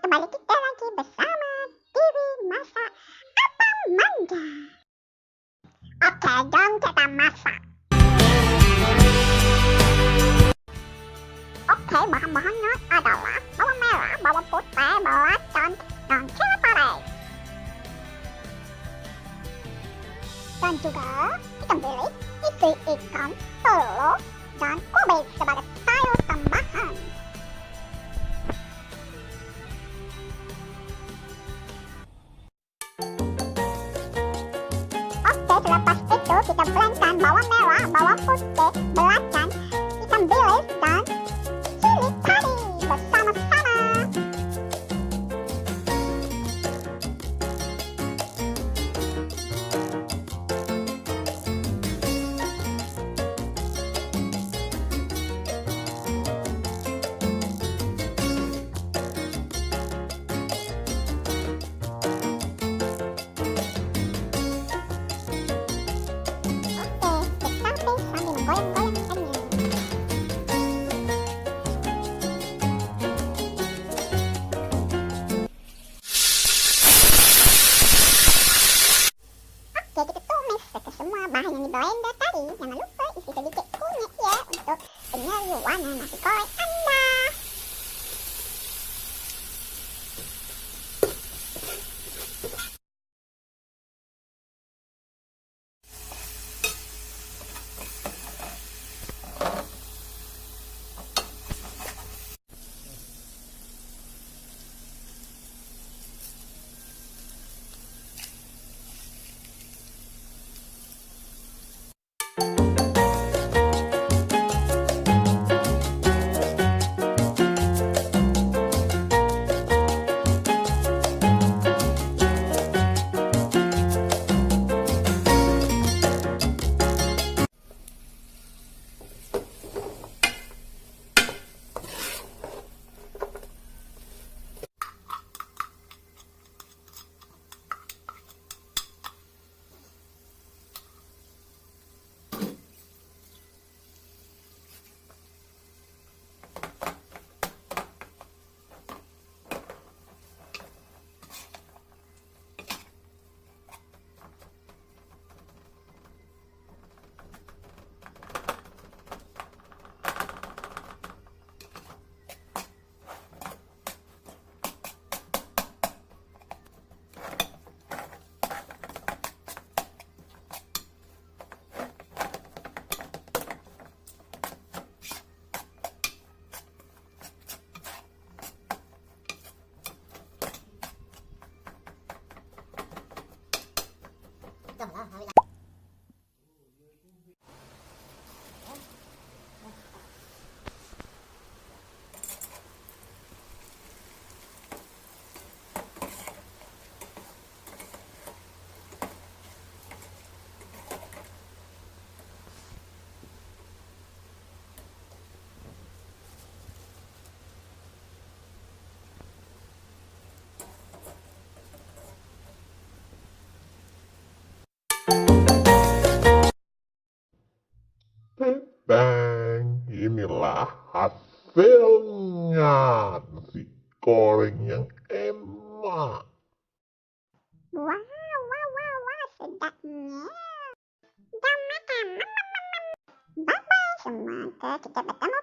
kembali kita lagi bersama Dewi Masak apa Manja. Oke dong, kita masak. Oke, bahan-bahannya adalah bawang merah, bawang putih, belacan, dan cili padi. Dan juga ikan bilis, isi ikan, telur, dan kubis sebagai sayur tambahan. Oke, selepas itu kita blendkan bawang merah, bawang putih, belacan, ikan bilis, dan cili padi bersama-sama. Oke, kita tumis ke semua bahan yang di blender tadi. Jangan lupa isi sedikit kunyit ya untuk penyeri warna nasi goreng Anda. Dan inilah hasilnya nasi goreng yang enak. Wah, sedapnya. Jam makan. Bye-bye semua. Kita bertemu